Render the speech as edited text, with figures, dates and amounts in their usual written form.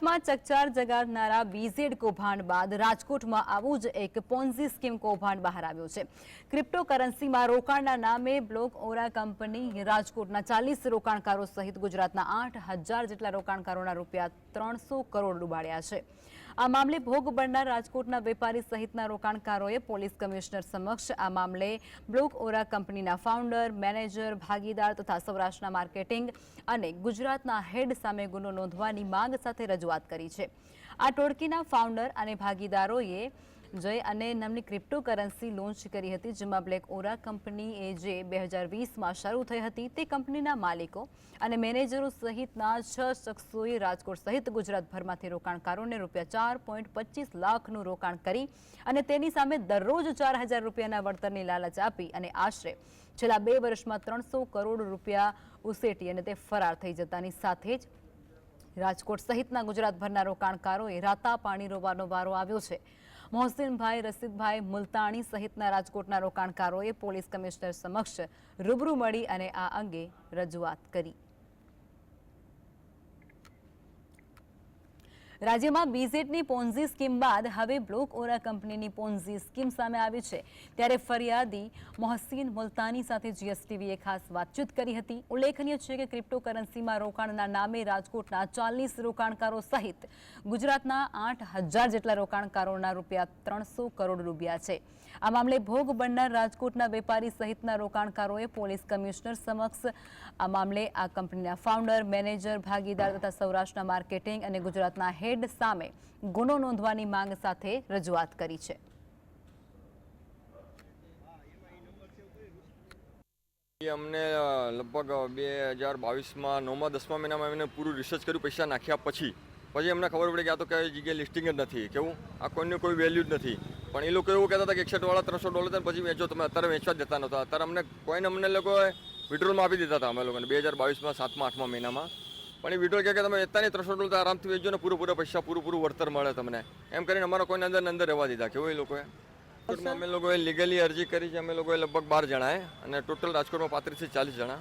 સુરતમાં ચકચાર જગાડનારા બીઝેડ કૌભાંડ બાદ રાજકોટમાં આવું જ એક પોન્ઝી સ્કીમ કૌભાંડ બહાર આવ્યું છે। ક્રિપ્ટોકરન્સીમાં રોકાણના નામે બ્લોક ઓરા કંપની રાજકોટના 40 રોકાણકારો સહિત ગુજરાતના 8,000 જેટલા રોકાણકારોના રૂપિયા 300 કરોડ ડૂબાડ્યા છે। આ મામલે ભોગ બનનાર રાજકોટના વેપારી સહિતના રોકાણકારોએ પોલીસ કમિશનર સમક્ષ આ મામલે બ્લોક ઓરા કંપનીના ફાઉન્ડર, મેનેજર, ભાગીદાર તથા સૌરાષ્ટ્રના માર્કેટિંગ અને ગુજરાતના હેડ સામે ગુનો નોંધવાની માંગ સાથે રજૂઆત કરી છે। આ ટોળકીના ફાઉન્ડર અને ભાગીદારોએ જય અને નામની ક્રિપ્ટોકરન્સી લોન્ચ કરી હતી, જેમાં બ્લેક ઓરા કંપની જે 2020માં શરૂ થઈ હતી તે કંપનીના માલિકો અને મેનેજરો સહિતના 6 શખ્સોએ રાજકોટ સહિત ગુજરાતભરમાંથી રોકાણકારોને રૂપિયા 4.25 લાખનું રોકાણ કરી અને તેની સામે દરરોજ 4,000 રૂપિયાના વળતરની લાલચ આપી અને આશરે છેલ્લા 2 વર્ષમાં 300 કરોડ રૂપિયા ઉસેટી અને તે ફરાર થઈ જતાની સાથે જ રાજકોટ સહિતના ગુજરાતભરના રોકાણકારોએ રાતા પાણી રોવાનો વારો આવ્યો છે। મોહસિનભાઈ, રસીદભાઈ મુલતાણી સહિતના રાજકોટના રોકાણકારોએ પોલીસ કમિશનર સમક્ષ રૂબરૂ મળી અને આ અંગે રજૂઆત કરી। રાજ્યમાં બીઝેડની પોન્ઝી સ્કીમ બાદ હવે બ્લોક ઓરા કંપનીની પોન્ઝી સ્કીમ સામે આવી છે, ત્યારે ફરિયાદી મોહસિન મુલતાની સાથે જીએસટીવીએ ખાસ વાતચીત કરી હતી। ઉલ્લેખનીય છે કે ક્રિપ્ટોકરન્સીમાં રોકાણના નામે રાજકોટના 40 રોકાણકારો સહિત ગુજરાતના 8,000 જેટલા રોકાણકારોના રૂપિયા 300 કરોડ ડૂબ્યા છે। આ મામલે ભોગ બનનાર રાજકોટના વેપારી સહિતના રોકાણકારોએ પોલીસ કમિશનર સમક્ષ આ મામલે આ કંપનીના ફાઉન્ડર, મેનેજર, ભાગીદાર તથા સૌરાષ્ટ્રના માર્કેટિંગ અને ગુજરાતના હેડ સામે ગુનો નોંધવાની માંગ સાથે રજૂઆત કરી છે। અમને લગભગ 2022માં 9મા 10મા મહિનામાં એમને પૂરું રિસર્ચ કર્યું, પૈસા નાખ્યા પછી અમને ખબર પડી કે આ તો કઈ જગ્યાએ લિસ્ટિંગ જ નથી, કેવું આ કોઈનું કોઈ વેલ્યુ જ નથી। પણ એ લોકો એવું કહેતા હતા કે 61 વાળા $300 પછી વેચો, તમે અત્યારે વેચવા જ દેતા નહોતા। અત્યારે અમને લોકોએ વિડ્રોલમાં આપી દીધા હતા અમે લોકોને 2022માં 7મા 8મા મહિનામાં। પણ એ વિડ્રોલ કે તમે વેચતા નહીં, $300 આરામથી વેચજો ને પૂરા પૈસા પૂરું વળતર મળે તમને, એમ કરીને અમારા કોઈને અંદર રહેવા દીધા। કેવું એ લોકોએ અમે લોકોએ લીગલી અરજી કરી છે, અમે લોકોએ લગભગ 12 જણાએ અને ટોટલ રાજકોટમાં 35 થી 40 જણા